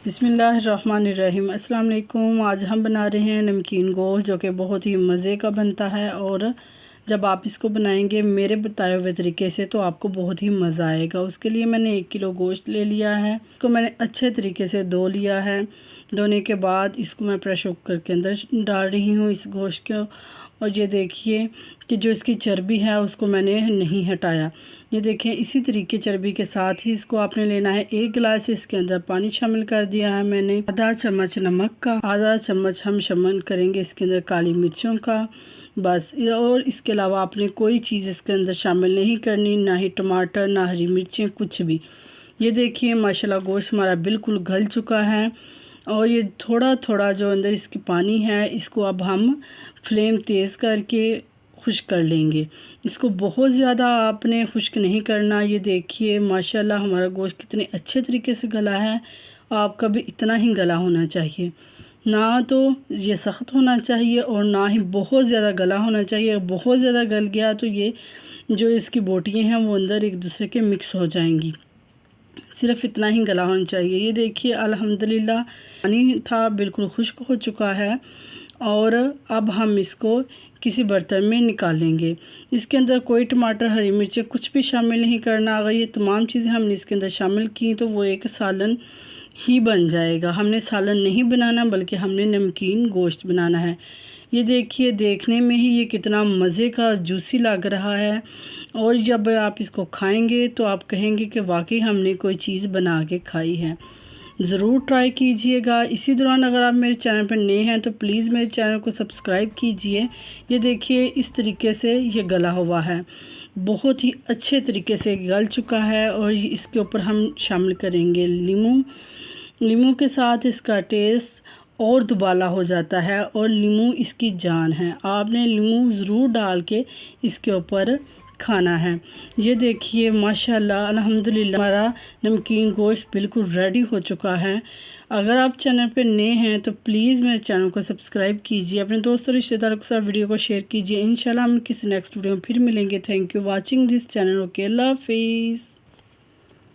बिस्मिल्लाहिर्रहमानिर्रहीम। अस्सलाम वालेकुम। आज हम बना रहे हैं नमकीन गोश्त, जो कि बहुत ही मज़े का बनता है। और जब आप इसको बनाएंगे मेरे बताए हुए तरीके से तो आपको बहुत ही मज़ा आएगा। उसके लिए मैंने 1 किलो गोश्त ले लिया है। इसको मैंने अच्छे तरीके से धो लिया है। धोने के बाद इसको मैं प्रेशर कुकर के अंदर डाल रही हूँ इस गोश्त को। और ये देखिए कि जो इसकी चर्बी है उसको मैंने नहीं हटाया। ये देखें, इसी तरीके चर्बी के साथ ही इसको आपने लेना है। 1 गिलास इसके अंदर पानी शामिल कर दिया है मैंने। आधा चम्मच नमक का, आधा चम्मच हम शामिल करेंगे इसके अंदर काली मिर्चों का, बस। और इसके अलावा आपने कोई चीज़ इसके अंदर शामिल नहीं करनी, ना ही टमाटर, ना हरी मिर्चें, कुछ भी। ये देखिए माशाल्लाह गोश्त हमारा बिल्कुल गल चुका है। और ये थोड़ा थोड़ा जो अंदर इसकी पानी है इसको अब हम फ्लेम तेज़ करके खुश्क कर लेंगे। इसको बहुत ज़्यादा आपने खुश्क नहीं करना। ये देखिए माशाल्लाह हमारा गोश्त कितने अच्छे तरीके से गला है। आपका भी इतना ही गला होना चाहिए, ना तो ये सख्त होना चाहिए और ना ही बहुत ज़्यादा गला होना चाहिए। बहुत ज़्यादा गल गया तो ये जो इसकी बोटियाँ हैं वो अंदर एक दूसरे के मिक्स हो जाएंगी। सिर्फ़ इतना ही गला होना चाहिए। ये देखिए अल्हम्दुलिल्लाह पानी था बिल्कुल खुश्क हो चुका है। और अब हम इसको किसी बर्तन में निकालेंगे। इसके अंदर कोई टमाटर, हरी मिर्चें कुछ भी शामिल नहीं करना। अगर ये तमाम चीज़ें हमने इसके अंदर शामिल की तो वो एक सालन ही बन जाएगा। हमने सालन नहीं बनाना बल्कि हमने नमकीन गोश्त बनाना है। ये देखिए देखने में ही ये कितना मज़े का जूसी लग रहा है। और जब आप इसको खाएंगे तो आप कहेंगे कि वाकई हमने कोई चीज़ बना के खाई है। ज़रूर ट्राई कीजिएगा। इसी दौरान अगर आप मेरे चैनल पर नए हैं तो प्लीज़ मेरे चैनल को सब्सक्राइब कीजिए। ये देखिए इस तरीके से ये गला हुआ है, बहुत ही अच्छे तरीके से गल चुका है। और इसके ऊपर हम शामिल करेंगे लीमू। लीमू के साथ इसका टेस्ट और दुबाला हो जाता है। और लीमू इसकी जान है। आपने लीमू ज़रूर डाल के इसके ऊपर खाना है। ये देखिए माशाल्लाह अल्हम्दुलिल्लाह हमारा नमकीन गोश्त बिल्कुल रेडी हो चुका है। अगर आप चैनल पर नए हैं तो प्लीज़ मेरे चैनल को सब्सक्राइब कीजिए। अपने दोस्तों रिश्तेदारों के साथ वीडियो को शेयर कीजिए। इंशाल्लाह हम किसी नेक्स्ट वीडियो में फिर मिलेंगे। Thank you watching this channel. Okay, अल्लाह हाफिज़।